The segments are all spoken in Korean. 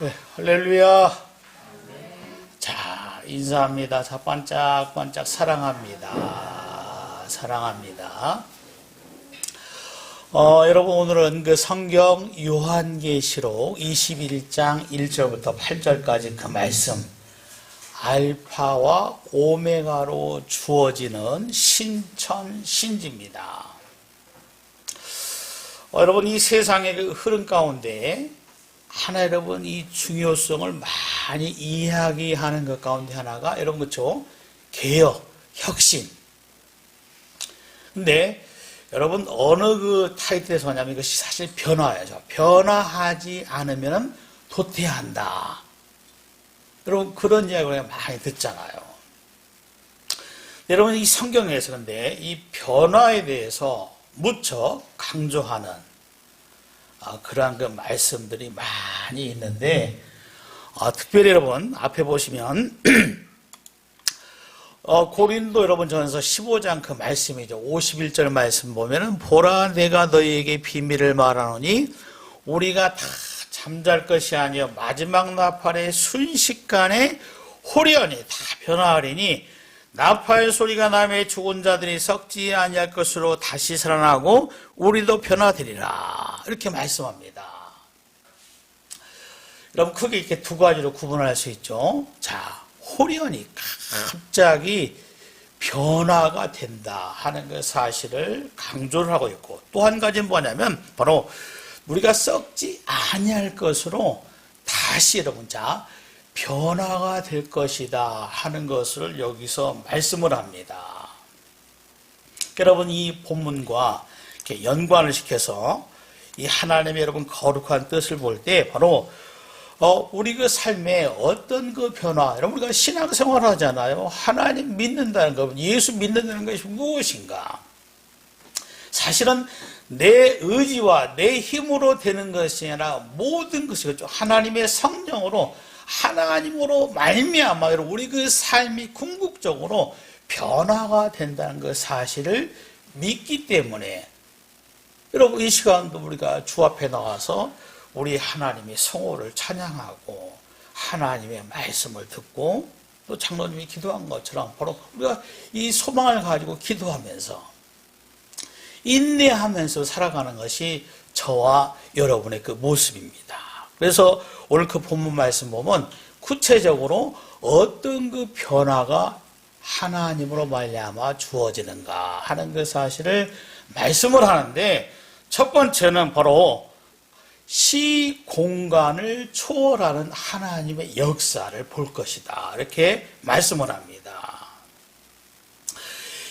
네, 할렐루야. 자, 인사합니다. 자, 반짝반짝 사랑합니다. 사랑합니다. 여러분, 오늘은 그 성경 요한계시록 21장 1절부터 8절까지 그 말씀, 알파와 오메가로 주어지는 신천신지입니다. 여러분, 이 세상의 그 흐름 가운데 하나, 여러분, 이 중요성을 많이 이야기하는 것 가운데 하나가, 여러분, 그렇죠? 개혁, 혁신. 근데, 여러분, 어느 그 타이틀에서 하냐면 이것이 사실 변화예요. 변화하지 않으면 도태한다. 여러분, 그런 이야기를 많이 듣잖아요. 여러분, 이 성경에서 근데 이 변화에 대해서 무척 강조하는 그러한 그 말씀들이 많이 있는데, 특별히 여러분, 앞에 보시면, 고린도 여러분 전서 15장 그 말씀이죠. 51절 말씀 보면은, 보라, 내가 너희에게 비밀을 말하노니, 우리가 다 잠잘 것이 아니여 마지막 나팔의 순식간에 호련히 다 변화하리니, 나팔 소리가 나매 죽은 자들이 썩지 아니할 것으로 다시 살아나고 우리도 변화되리라. 이렇게 말씀합니다. 여러분, 크게 이렇게 두 가지로 구분할 수 있죠. 자, 호련히 갑자기 변화가 된다 하는 그 사실을 강조를 하고 있고, 또 한 가지는 뭐냐면 바로 우리가 썩지 아니할 것으로 다시 여러분, 자, 변화가 될 것이다 하는 것을 여기서 말씀을 합니다. 여러분, 이 본문과 이렇게 연관을 시켜서 이 하나님의 여러분 거룩한 뜻을 볼 때 바로 우리 그 삶에 어떤 그 변화, 여러분 우리가 신앙생활 하잖아요. 하나님 믿는다는 것, 예수 믿는다는 것이 무엇인가? 사실은 내 의지와 내 힘으로 되는 것이 아니라 모든 것이 하나님의 성령으로, 하나님으로 말미암아 우리 그 삶이 궁극적으로 변화가 된다는 그 사실을 믿기 때문에, 여러분 이 시간도 우리가 주 앞에 나와서 우리 하나님의 성호를 찬양하고 하나님의 말씀을 듣고 또 장로님이 기도한 것처럼 바로 우리가 이 소망을 가지고 기도하면서 인내하면서 살아가는 것이 저와 여러분의 그 모습입니다. 그래서 오늘 그 본문 말씀 보면 구체적으로 어떤 그 변화가 하나님으로 말미암아 주어지는가 하는 그 사실을 말씀을 하는데, 첫 번째는 바로 시공간을 초월하는 하나님의 역사를 볼 것이다. 이렇게 말씀을 합니다.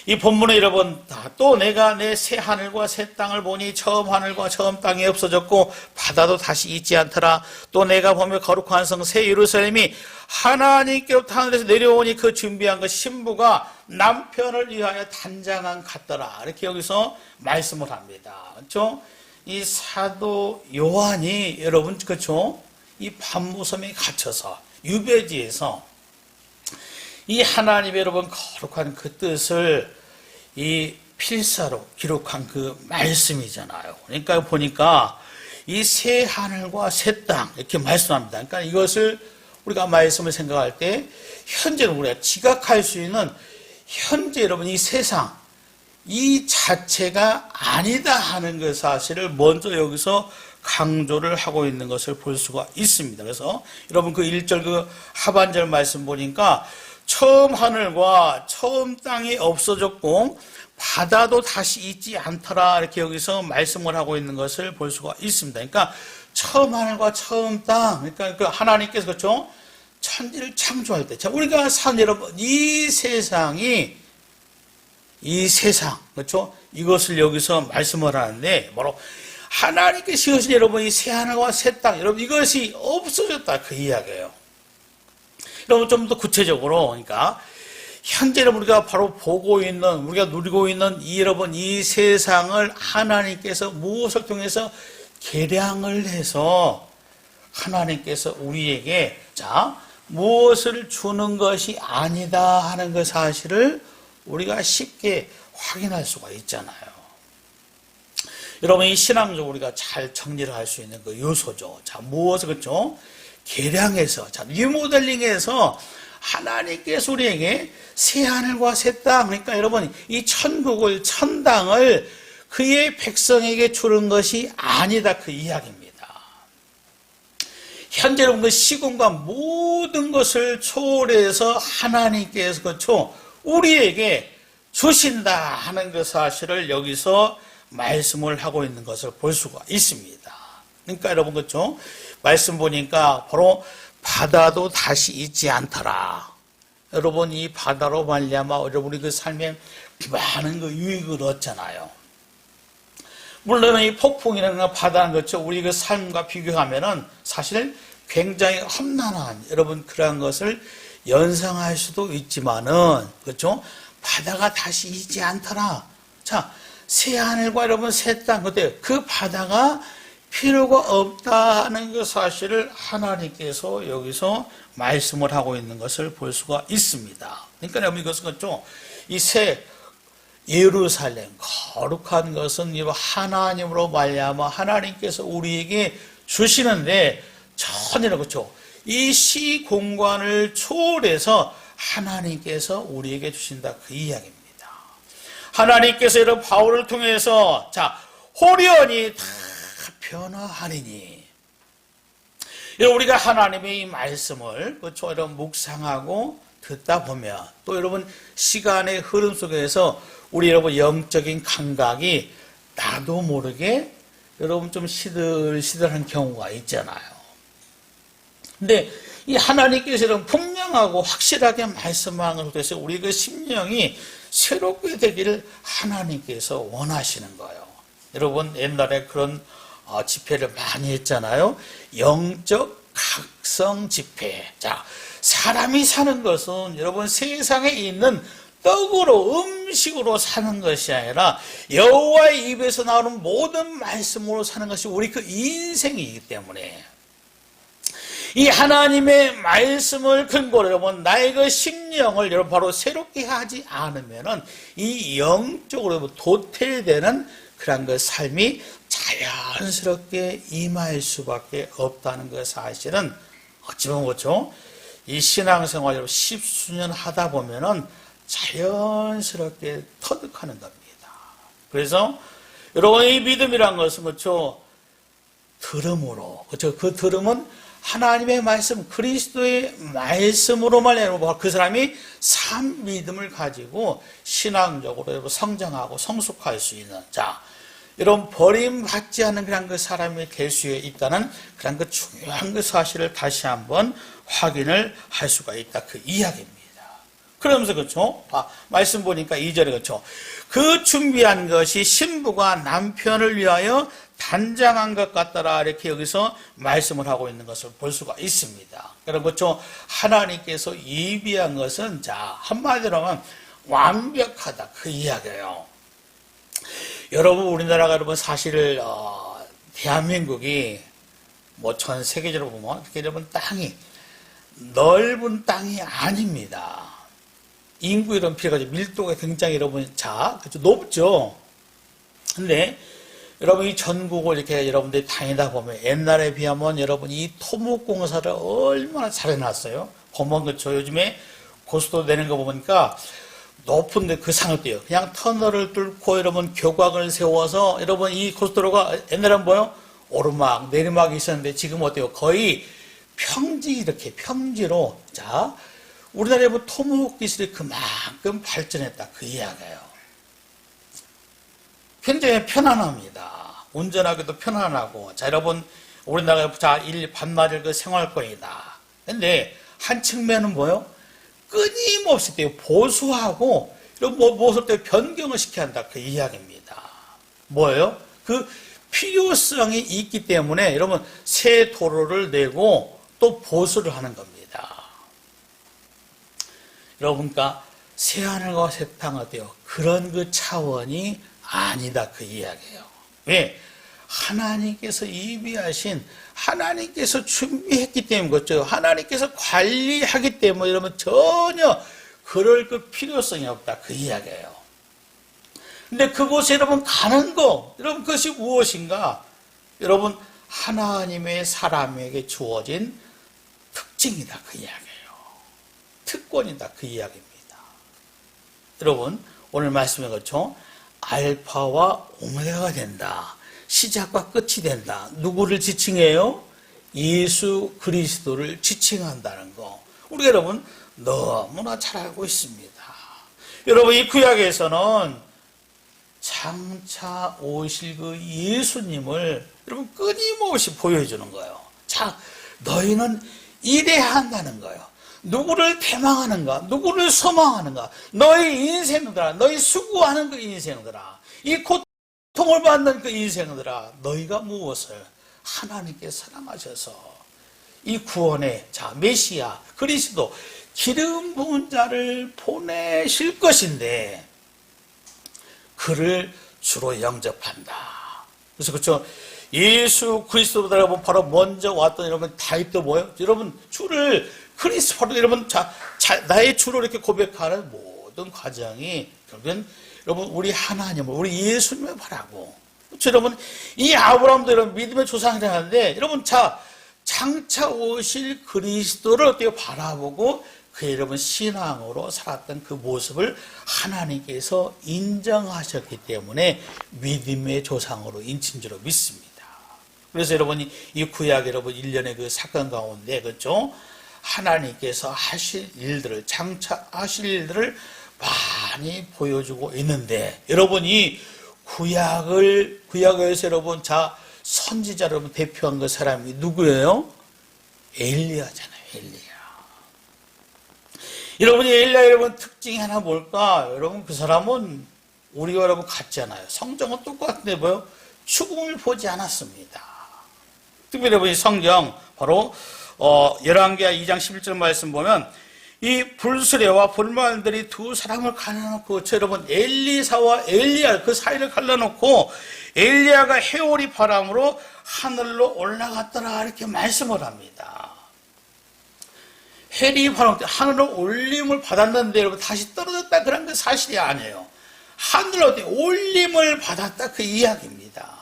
이 본문에 여러분, 또 내가 내 새 하늘과 새 땅을 보니 처음 하늘과 처음 땅이 없어졌고 바다도 다시 있지 않더라. 또 내가 보며 거룩한 성 새 예루살렘이 하나님께로부터 하늘에서 내려오니 그 준비한 그 신부가 남편을 위하여 단장한 같더라. 이렇게 여기서 말씀을 합니다. 그렇죠? 이 사도 요한이 여러분, 그렇죠? 이 밤무섬에 갇혀서 유배지에서 이 하나님의 여러분 거룩한 그 뜻을 이 필사로 기록한 그 말씀이잖아요. 그러니까 보니까 이 새 하늘과 새 땅 이렇게 말씀합니다. 그러니까 이것을 우리가 말씀을 생각할 때 현재는 우리가 지각할 수 있는 현재 여러분 이 세상 이 자체가 아니다 하는 그 사실을 먼저 여기서 강조를 하고 있는 것을 볼 수가 있습니다. 그래서 여러분 그 1절 그 하반절 말씀 보니까 처음 하늘과 처음 땅이 없어졌고 바다도 다시 있지 않더라 이렇게 여기서 말씀을 하고 있는 것을 볼 수가 있습니다. 그러니까 처음 하늘과 처음 땅, 그러니까 그 하나님께서 그렇죠? 천지를 창조할 때, 자 우리가 산 여러분 이 세상이 이 세상 그렇죠? 이것을 여기서 말씀을 하는데 바로 하나님께서 이것이 여러분 이 새 하늘과 새 땅 여러분 이것이 없어졌다 그 이야기예요. 여러분 좀 더 구체적으로, 그러니까 현재 우리가 바로 보고 있는, 우리가 누리고 있는 이 여러분 이 세상을 하나님께서 무엇을 통해서 계량을 해서 하나님께서 우리에게 자 무엇을 주는 것이 아니다 하는 그 사실을 우리가 쉽게 확인할 수가 있잖아요. 여러분 이 신앙적으로 우리가 잘 정리를 할 수 있는 그 요소죠. 자 무엇을 그렇죠? 개량해서, 자, 리모델링해서 하나님께서 우리에게 새 하늘과 새 땅, 그러니까 여러분, 이 천국을, 천당을 그의 백성에게 주는 것이 아니다. 그 이야기입니다. 현재 여러분, 그 시공과 모든 것을 초월해서 하나님께서 그렇죠, 우리에게 주신다 하는 그 사실을 여기서 말씀을 하고 있는 것을 볼 수가 있습니다. 그러니까 여러분, 그렇죠? 말씀 보니까 바로 바다도 다시 있지 않더라. 여러분, 이 바다로 말미암아 여러분이 그 삶에 많은 그 유익을 얻잖아요. 물론 이 폭풍이라는 바다는 그렇죠, 우리 그 삶과 비교하면은 사실 굉장히 험난한 여러분 그러한 것을 연상할 수도 있지만은 그렇죠, 바다가 다시 있지 않더라. 자, 새 하늘과 여러분 새 땅, 그때 그 바다가 필요가 없다는 그 사실을 하나님께서 여기서 말씀을 하고 있는 것을 볼 수가 있습니다. 그러니까 여러분 이것은 그렇죠, 이 새 예루살렘 거룩한 것은 하나님으로 말미암아 하나님께서 우리에게 주시는데 전혀 그렇죠, 이 시공간을 초월해서 하나님께서 우리에게 주신다. 그 이야기입니다. 하나님께서 이런 바울을 통해서 자, 호련히 다 변화하리니, 우리가 하나님의 이 말씀을 그렇죠, 여러분 묵상하고 듣다 보면 또 여러분 시간의 흐름 속에서 우리 여러분 영적인 감각이 나도 모르게 여러분 좀 시들시들한 경우가 있잖아요. 근데 이 하나님께서 여러분 분명하고 확실하게 말씀하는 것에서 우리 그 심령이 새롭게 되기를 하나님께서 원하시는 거예요. 여러분 옛날에 그런 집회를 많이 했잖아요. 영적 각성 집회. 자, 사람이 사는 것은 여러분 세상에 있는 떡으로 음식으로 사는 것이 아니라 여호와의 입에서 나오는 모든 말씀으로 사는 것이 우리 그 인생이기 때문에 이 하나님의 말씀을 근거로 여러분 나의 그 심령을 여러분 바로 새롭게 하지 않으면은 이 영적으로 도태되는 그런 그 삶이 자연스럽게 임할 수밖에 없다는 그 사실은 어찌 보면 그렇죠, 이 신앙생활 여러분 십수년 하다 보면은 자연스럽게 터득하는 겁니다. 그래서 여러분 이 믿음이란 것은 그렇죠, 들음으로, 그렇죠, 그 들음은 하나님의 말씀, 그리스도의 말씀으로 말미암아 그 사람이 참 믿음을 가지고 신앙적으로 성장하고 성숙할 수 있는, 자, 이런 버림받지 않는 그런 그 사람이 될 수 있다는 그런 그 중요한 그 사실을 다시 한번 확인을 할 수가 있다. 그 이야기입니다. 그러면서 그렇죠, 말씀 보니까 2절에 그렇죠, 그 준비한 것이 신부가 남편을 위하여 단장한 것 같더라, 이렇게 여기서 말씀을 하고 있는 것을 볼 수가 있습니다. 여러분 그렇죠, 하나님께서 예비한 것은 자 한마디로 하면 완벽하다. 그 이야기예요. 여러분 우리나라가 여러분 사실 대한민국이 뭐 전 세계적으로 보면 이렇게 여러분 땅이 넓은 땅이 아닙니다. 인구 이런 피해가 밀도가 굉장히 여러분 그렇죠, 높죠. 근데 여러분 이 전국을 이렇게 여러분들이 다니다 보면 옛날에 비하면 여러분 이 토목공사를 얼마나 잘해놨어요. 보면 그렇죠, 요즘에 고속도로 내는 거 보니까 높은데 그 상을 띄어요. 그냥 터널을 뚫고 여러분 교각을 세워서 여러분 이 고속도로가 옛날에는 뭐요, 오르막 내리막이 있었는데 지금 어때요, 거의 평지, 이렇게 평지로. 자, 우리나라의 뭐 토목 기술이 그만큼 발전했다. 그 이야기예요. 굉장히 편안합니다. 운전하기도 편안하고. 자, 여러분, 우리나라가 반나절 그 생활권이다. 근데 한 측면은 뭐요? 끊임없이 보수하고, 무엇을 때 변경을 시켜야 한다. 그 이야기입니다. 뭐예요? 그 필요성이 있기 때문에 여러분, 새 도로를 내고 또 보수를 하는 겁니다. 여러분, 그러니까 새 하늘과 새 땅 어때요? 그런 그 차원이 아니다. 그 이야기예요. 왜? 하나님께서 예비하신, 하나님께서 준비했기 때문에 그렇죠. 하나님께서 관리하기 때문에 여러분 전혀 그럴 그 필요성이 없다. 그 이야기예요. 근데 그곳에 여러분 가는 거, 여러분 그것이 무엇인가? 여러분 하나님의 사람에게 주어진 특징이다 그 이야기예요. 특권이다 그 이야기입니다. 여러분 오늘 말씀에 그렇죠? 알파와 오메가가 된다. 시작과 끝이 된다. 누구를 지칭해요? 예수 그리스도를 지칭한다는 거. 우리 여러분 너무나 잘 알고 있습니다. 여러분 이 구약에서는 장차 오실 그 예수님을 여러분 끊임없이 보여주는 거예요. 자, 너희는 이래야 한다는 거예요. 누구를 대망하는가? 누구를 소망하는가? 너희 인생들아, 너희 수고하는 그 인생들아, 이 고통을 받는 그 인생들아, 너희가 무엇을 하나님께 사랑하셔서 이 구원의 자 메시아 그리스도 기름 부은 자를 보내실 것인데 그를 주로 영접한다. 그래서 그렇죠. 예수 그리스도보다 여러분 바로 먼저 왔던 여러분 다윗도 뭐예요? 여러분 주를 그리스도로 여러분 나의 주로 이렇게 고백하는 모든 과정이 결국은 여러분 우리 하나님을 우리 예수님을 바라고 그렇죠. 여러분 이 아브라함도 여러분 믿음의 조상이라 하는데 여러분 장차 오실 그리스도를 어떻게 바라보고 그 여러분 신앙으로 살았던 그 모습을 하나님께서 인정하셨기 때문에 믿음의 조상으로 인친 줄로 믿습니다. 그래서 여러분이 이 구약 여러분 일련의 그 사건 가운데 그렇죠? 하나님께서 하실 일들을 장차 하실 일들을 많이 보여주고 있는데 여러분이 구약에서 여러분 선지자 여러분 대표한 그 사람이 누구예요? 엘리야잖아요. 엘리야. 여러분이 엘리야 여러분 특징이 하나 뭘까? 여러분 그 사람은 우리가 여러분 같잖아요. 성정은 똑같은데 뭐요? 죽음을 보지 않았습니다. 특별히 여러분 이 성경 바로 열왕기하 2장 11절 말씀 보면 이 불수레와 불말들이 두 사람을 갈라놓고 여러분 엘리사와 엘리야 그 사이를 갈라놓고 엘리야가 해오리 바람으로 하늘로 올라갔더라 이렇게 말씀을 합니다. 해리 바람 때 하늘로 올림을 받았는데 여러분 다시 떨어졌다 그런 게 사실이 아니에요. 하늘로 올림을 받았다 그 이야기입니다.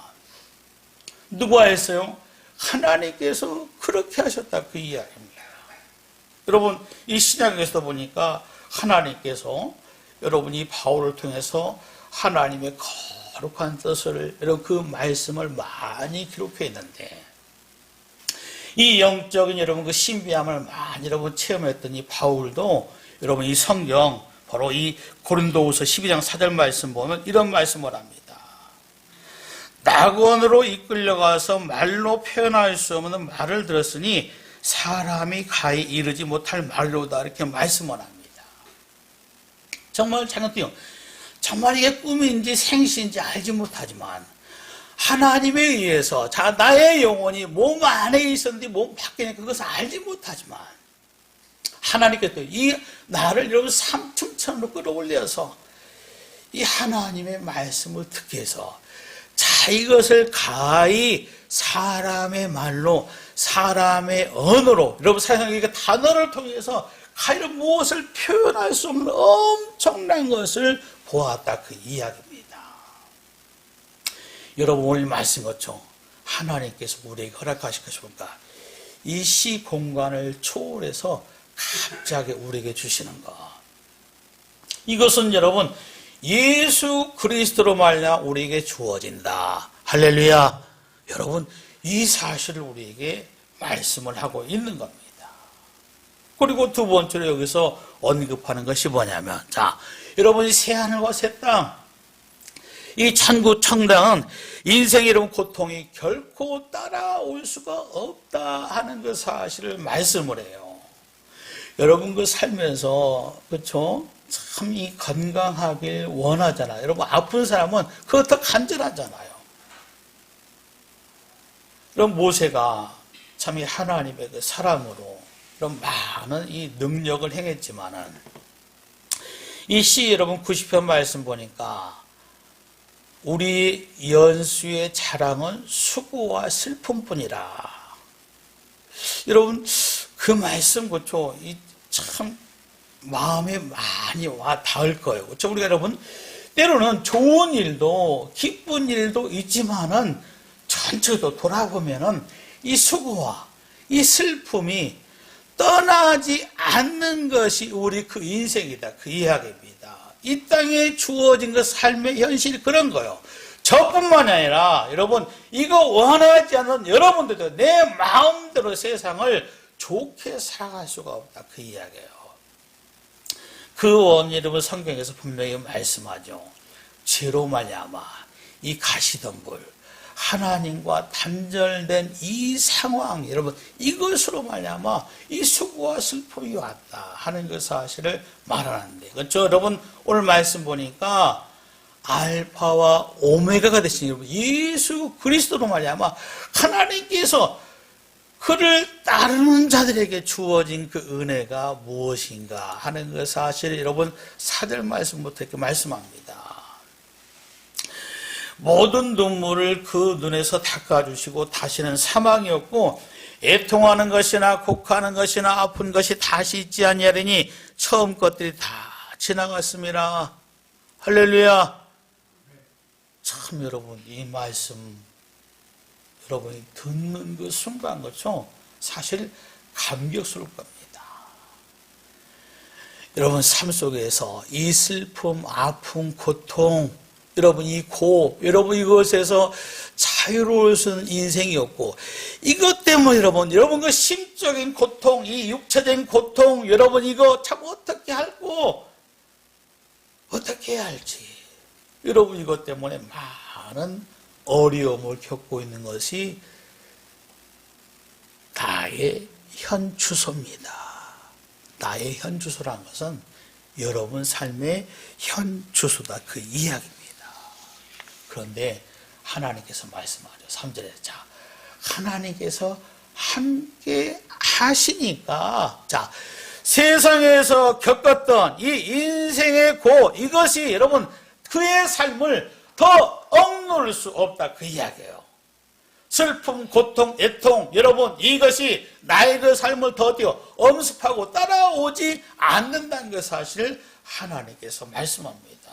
누가 했어요? 하나님께서 그렇게 하셨다 그 이야기입니다. 여러분 이 신약에서 보니까 하나님께서 여러분이 바울을 통해서 하나님의 거룩한 뜻을 여러분 그 말씀을 많이 기록해 있는데 이 영적인 여러분 그 신비함을 많이 여러분 체험했던 이 바울도 여러분 이 성경 바로 이 고린도후서 12장 4절 말씀 보면 이런 말씀을 합니다. 낙원으로 이끌려가서 말로 표현할 수 없는 말을 들었으니 사람이 가히 이르지 못할 말로다 이렇게 말씀을 합니다. 정말 장난띠요. 정말 이게 꿈인지 생시인지 알지 못하지만 하나님에 의해서 나의 영혼이 몸 안에 있었는데 몸 밖에 그것을 알지 못하지만 하나님께서 이 나를 여러분 삼층천으로 끌어올려서 이 하나님의 말씀을 듣게 해서 이것을 가히 사람의 말로 사람의 언어로 여러분 사용하는 단어를 통해서 가히 무엇을 표현할 수 없는 엄청난 것을 보았다 그 이야기입니다. 여러분 오늘 말씀 그렇죠? 하나님께서 우리에게 허락하실 것입니까? 이 시 공간을 초월해서 갑자기 우리에게 주시는 것. 이것은 여러분 예수 그리스도로 말미암아 우리에게 주어진다. 할렐루야. 여러분 이 사실을 우리에게 말씀을 하고 있는 겁니다. 그리고 두 번째로 여기서 언급하는 것이 뭐냐면 여러분이 새하늘과 새 땅, 이 천국 청당은 인생의 이런 고통이 결코 따라올 수가 없다 하는 그 사실을 말씀을 해요. 여러분 그 살면서 그렇죠? 참 이 건강하길 원하잖아요. 여러분 아픈 사람은 그거 더 간절하잖아요. 그럼 모세가 참 이 하나님의 그 사랑으로 그런 많은 이 능력을 행했지만은 이 시 여러분 90편 말씀 보니까 우리 연수의 자랑은 수고와 슬픔뿐이라. 여러분 그 말씀 그렇죠? 참 마음에 많이 와 닿을 거예요. 그렇죠? 우리가 여러분 때로는 좋은 일도 기쁜 일도 있지만은 전체도 돌아보면은 이 수고와 이 슬픔이 떠나지 않는 것이 우리 그 인생이다. 그 이야기입니다. 이 땅에 주어진 그 삶의 현실이 그런 거예요. 저뿐만 아니라 여러분 이거 원하지 않는 여러분들도 내 마음대로 세상을 좋게 살아갈 수가 없다. 그 이야기예요. 그 원인 여러분 성경에서 분명히 말씀하죠. 죄로 말미암아 이 가시덤불 하나님과 단절된 이 상황 여러분 이것으로 말미암아 이 수고와 슬픔이 왔다 하는 그 사실을 말하는데 그렇죠? 여러분 오늘 말씀 보니까 알파와 오메가가 되신 여러분 예수 그리스도로 말미암아 하나님께서 그를 따르는 자들에게 주어진 그 은혜가 무엇인가 하는 그 사실을 여러분 4절 말씀부터 이렇게 말씀합니다. 모든 눈물을 그 눈에서 닦아주시고 다시는 사망이 없고 애통하는 것이나 곡하는 것이나 아픈 것이 다시 있지 아니하리니 처음 것들이 다 지나갔습니다. 할렐루야. 참 여러분 이 말씀 여러분이 듣는 그 순간 그렇죠? 사실 감격스러울 겁니다. 여러분 삶 속에서 이 슬픔, 아픔, 고통 여러분 이 고업, 여러분 이것에서 자유로울 수 있는 인생이 없고 이것 때문에 여러분 그 심적인 고통, 이 육체적인 고통 여러분 이거 참 어떻게 할고 어떻게 해야 할지 여러분 이것 때문에 많은 어려움을 겪고 있는 것이 나의 현주소입니다. 나의 현주소란 것은 여러분 삶의 현주소다 그 이야기입니다. 그런데 하나님께서 말씀하죠. 3절에 자 하나님께서 함께 하시니까 자 세상에서 겪었던 이 인생의 고 이것이 여러분 그의 삶을 더 억누를 수 없다 그 이야기예요. 슬픔, 고통, 애통 여러분 이것이 나의 그 삶을 더디어 엄습하고 따라오지 않는다는 그 사실을 하나님께서 말씀합니다.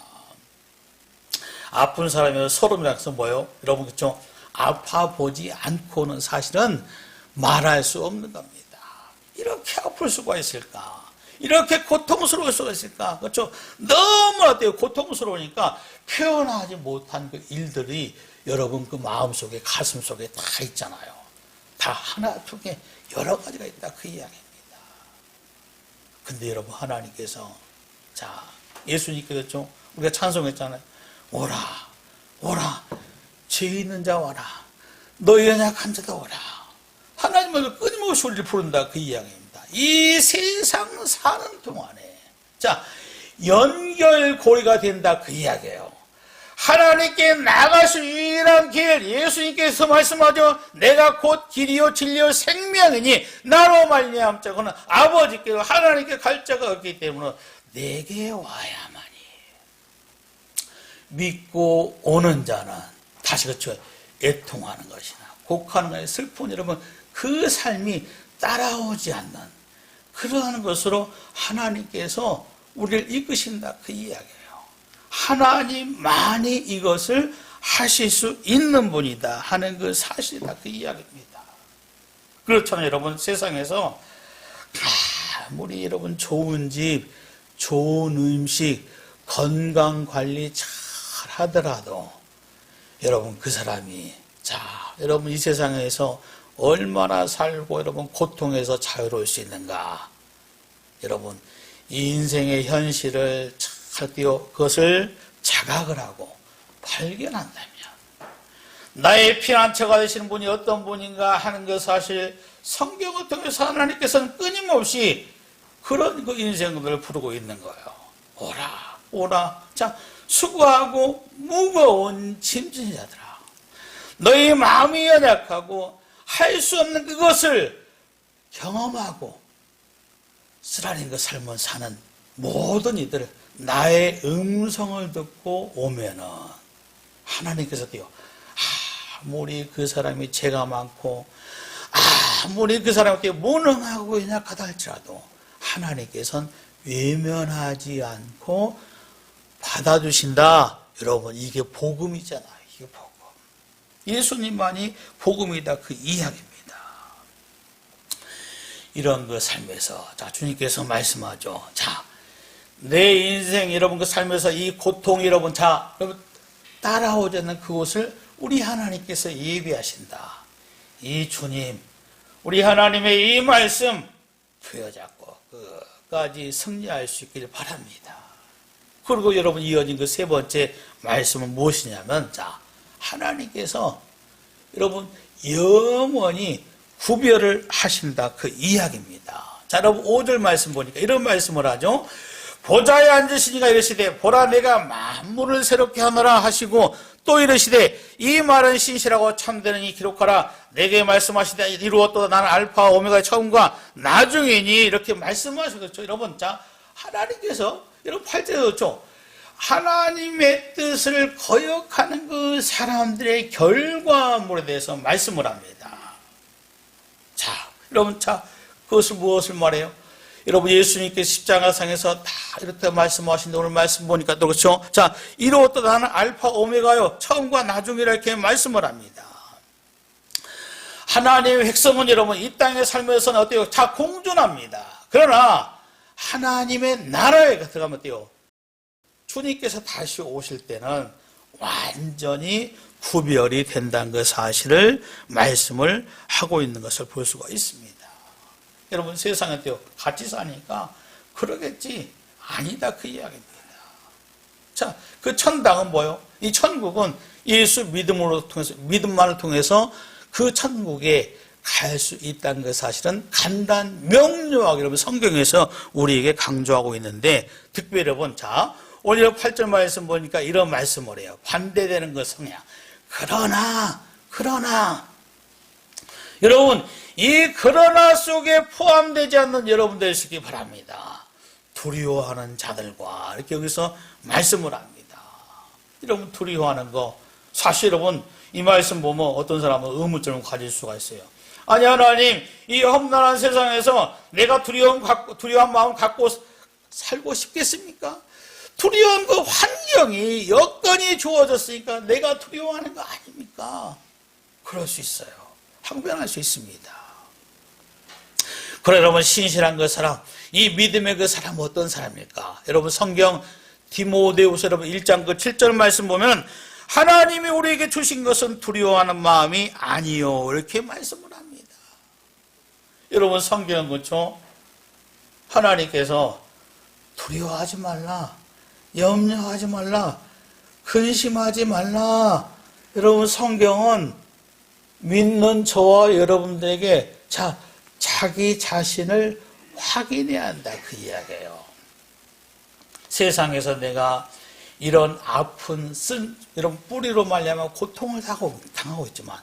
아픈 사람이 소름이라는 것은 뭐예요? 여러분 그렇죠? 아파보지 않고는 사실은 말할 수 없는 겁니다. 이렇게 아플 수가 있을까? 이렇게 고통스러울 수가 있을까? 그렇죠? 너무 어때요? 고통스러우니까 표현하지 못한 그 일들이 여러분 그 마음속에 가슴속에 다 있잖아요. 다 하나 중에 여러 가지가 있다 그 이야기입니다. 근데 여러분 하나님께서 자 예수님께서 좀 우리가 찬송했잖아요. 오라 오라 죄 있는 자 와라 너희 연약한 자도 오라 하나님을 끊임없이 우리를 부른다 그 이야기입니다. 이 세상 사는 동안에 자 연결고리가 된다 그 이야기예요. 하나님께 나갈 수 유일한 길 예수님께서 말씀하죠. 내가 곧 길이요 진리요 생명이니 나로 말미암 자고는 아버지께로 하나님께 갈 자가 없기 때문에 내게 와야만이 믿고 오는 자는 다시 그렇죠. 애통하는 것이나 곡하는 것이나 슬픈 여러분 그 삶이 따라오지 않는 그러한 것으로 하나님께서 우리를 이끄신다 그 이야기예요. 하나님만이 이것을 하실 수 있는 분이다 하는 그 사실이다 그 이야기입니다. 그렇잖아요. 여러분 세상에서 아무리 여러분 좋은 집, 좋은 음식, 건강관리 잘 하더라도 여러분 그 사람이 자 여러분 이 세상에서 얼마나 살고 여러분 고통에서 자유로울 수 있는가 여러분 이 인생의 현실을 그것을 자각을 하고 발견한다면 나의 피난처가 되시는 분이 어떤 분인가 하는 것 사실 성경을 통해서 하나님께서는 끊임없이 그런 그 인생들을 부르고 있는 거예요. 오라 오라 자 수고하고 무거운 짐진 자들아 너희 마음이 연약하고 할 수 없는 그것을 경험하고 쓰라린 그 삶을 사는 모든 이들 나의 음성을 듣고 오면은 하나님께서도요 아무리 그 사람이 죄가 많고 아무리 그 사람한테 무능하고 연약하다 할지라도 하나님께서는 외면하지 않고 받아주신다. 여러분 이게 복음이잖아요. 이게 복음. 예수님만이 복음이다 그 이야기입니다. 이런 그 삶에서, 자, 주님께서 말씀하죠. 자, 내 인생 여러분 그 삶에서 이 고통 여러분, 자, 여러분 따라오지 않는 그곳을 우리 하나님께서 예비하신다. 이 주님, 우리 하나님의 이 말씀 부여잡고 끝까지 승리할 수 있기를 바랍니다. 그리고 여러분 이어진 그 세 번째 말씀은 무엇이냐면, 자, 하나님께서 여러분 영원히 구별을 하신다, 그 이야기입니다. 자, 여러분 5절 말씀 보니까 이런 말씀을 하죠. 보좌에 앉으시니가 이르시되 보라 내가 만물을 새롭게 하노라 하시고, 또 이르시되 이 말은 신실하고 참되느니 기록하라. 내게 말씀하시되 이루었도다. 나는 알파와 오메가의 처음과 나중이니, 이렇게 말씀하셨죠. 여러분, 자, 하나님께서 여러분 8절에 그렇죠. 하나님의 뜻을 거역하는 그 사람들의 결과물에 대해서 말씀을 합니다. 자, 여러분, 자, 그것을 무엇을 말해요? 여러분, 예수님께서 십자가상에서 다 이렇게 말씀하신데, 오늘 말씀 보니까 또 그렇죠. 자, 이루었다. 나는 알파 오메가요, 처음과 나중이라 이렇게 말씀을 합니다. 하나님의 백성은 여러분 이 땅의 삶에서는 어때요? 다 공존합니다. 그러나 하나님의 나라에 들어가면 어때요? 주님께서 다시 오실 때는 완전히 구별이 된다는 그 사실을 말씀을 하고 있는 것을 볼 수가 있습니다. 여러분, 세상에 어때요? 같이 사니까 그러겠지? 아니다, 그 이야기입니다. 자, 그 천당은 뭐예요? 이 천국은 예수 믿음만을 통해서 그 천국에 갈 수 있다는 그 사실은 간단 명료하게 여러분 성경에서 우리에게 강조하고 있는데, 특별히 여러분, 자, 오늘 8절 말씀 보니까 이런 말씀을 해요. 반대되는 그 성향. 그러나 여러분, 이 그러나 속에 포함되지 않는 여러분들 되시기 바랍니다. 두려워하는 자들과 이렇게 여기서 말씀을 합니다. 여러분, 두려워하는 거, 사실 여러분 이 말씀 보면 어떤 사람은 의문점을 가질 수가 있어요. 아니, 하나님, 이 험난한 세상에서 내가 두려운 마음 갖고 살고 싶겠습니까? 두려운 그 환경이, 여건이 주어졌으니까 내가 두려워하는 거 아닙니까? 그럴 수 있어요. 항변할 수 있습니다. 그래, 여러분, 신실한 그 사람, 이 믿음의 그 사람은 어떤 사람입니까? 여러분, 성경 디모데후서 여러분 1장 그 7절 말씀 보면, 하나님이 우리에게 주신 것은 두려워하는 마음이 아니요, 이렇게 말씀을 합니다. 여러분, 성경은 그렇죠? 하나님께서 두려워하지 말라, 염려하지 말라, 근심하지 말라. 여러분, 성경은 믿는 저와 여러분들에게 자기 자신을 확인해야 한다, 그 이야기예요. 세상에서 내가 이런 아픈 이런 뿌리로 말미암아 고통을 당하고 있지만,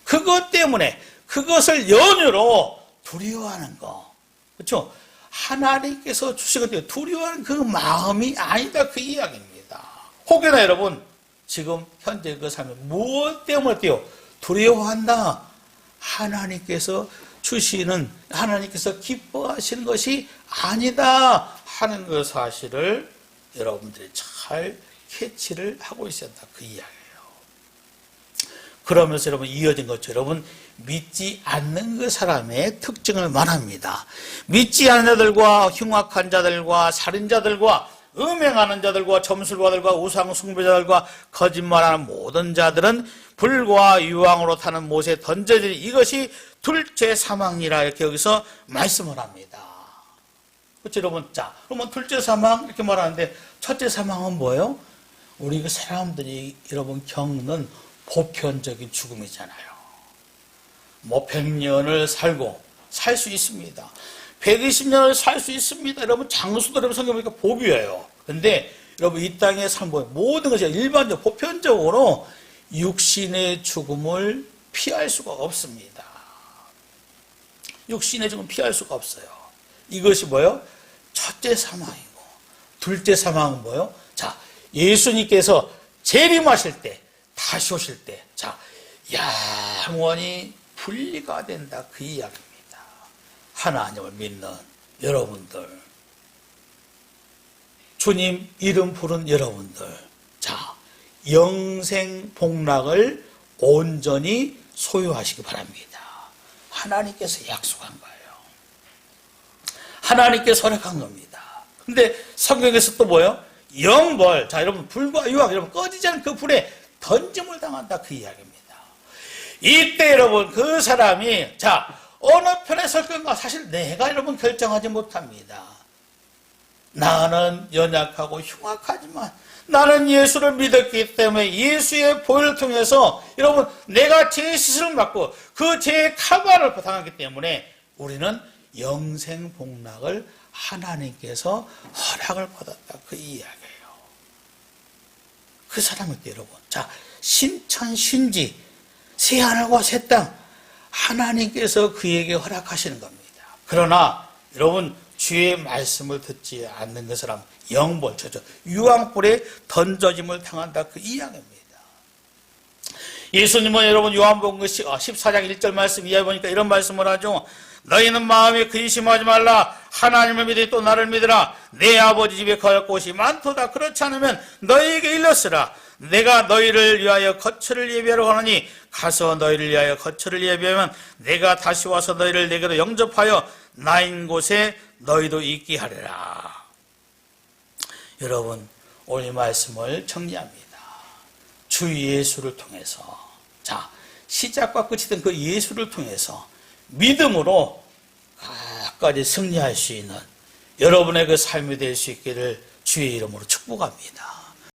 그것 때문에 그것을 연유로 두려워하는 거, 그렇죠? 하나님께서 주시거든요. 두려워하는 그 마음이 아니다, 그 이야기입니다. 혹여나 여러분 지금 현재 그 삶에 무엇 때문에 두려워한다, 하나님께서 주시는, 하나님께서 기뻐하시는 것이 아니다 하는 그 사실을 여러분들이 잘 캐치를 하고 있어야 한다, 그 이야기예요. 그러면서 여러분 이어진 것처럼 여러분 믿지 않는 그 사람의 특징을 말합니다. 믿지 않는 자들과 흉악한 자들과 살인자들과 음행하는 자들과 점술가들과 우상 숭배자들과 거짓말하는 모든 자들은 불과 유황으로 타는 못에 던져지니 이것이 둘째 사망이라, 이렇게 여기서 말씀을 합니다. 그렇죠, 여러분? 자, 그러면 둘째 사망 이렇게 말하는데, 첫째 사망은 뭐예요? 우리 그 사람들이 여러분 겪는 보편적인 죽음이잖아요. 뭐 100년을 살 수 있습니다. 120년을 살 수 있습니다. 여러분, 장수들 여러분 성경 보니까 복이에요. 근데 여러분 이 땅의 삶 모든 것이 일반적으로 보편적으로 육신의 죽음을 피할 수가 없습니다. 육신의 죽음을 피할 수가 없어요. 이것이 뭐예요? 첫째 사망이고, 둘째 사망은 뭐예요? 자, 예수님께서 재림하실 때, 다시 오실 때, 자, 영원히 분리가 된다, 그 이야기입니다. 하나님을 믿는 여러분들, 주님 이름 부른 여러분들, 자, 영생 복락을 온전히 소유하시기 바랍니다. 하나님께서 약속한 거예요. 하나님께서 허락한 겁니다. 근데 성경에서 또 뭐예요? 영벌. 자, 여러분, 불과 유황, 여러분, 꺼지지 않은 그 불에 던짐을 당한다. 그 이야기입니다. 이때 여러분, 그 사람이, 자, 어느 편에 설 건가? 사실 내가 여러분 결정하지 못합니다. 나는 연약하고 흉악하지만 나는 예수를 믿었기 때문에 예수의 보혈을 통해서 여러분 내가 죄의 씻음을 받고 그 죄의 카바를 당하기 때문에 우리는 영생 복락을 하나님께서 허락을 받았다. 그 이야기예요. 그 사람일 때 여러분, 자, 신천신지 새하늘과 새 땅 하나님께서 그에게 허락하시는 겁니다. 그러나 여러분 주의 말씀을 듣지 않는 그 사람 영벌, 유황불에 던져짐을 당한다. 그 이야기입니다. 예수님은 여러분 요한복음 14장 1절 말씀 이하에 보니까 이런 말씀을 하죠. 너희는 마음에 근심하지 말라. 하나님을 믿으니 또 나를 믿으라. 내 아버지 집에 갈 곳이 많도다. 그렇지 않으면 너희에게 일렀으라. 내가 너희를 위하여 거처를 예비하러 가노니 가서 너희를 위하여 거처를 예비하면 내가 다시 와서 너희를 내게로 영접하여 나인 곳에 너희도 있게 하리라. 여러분, 오늘 말씀을 정리합니다. 주 예수를 통해서, 자, 시작과 끝이 된 그 예수를 통해서 믿음으로 끝까지 승리할 수 있는 여러분의 그 삶이 될 수 있기를 주의 이름으로 축복합니다.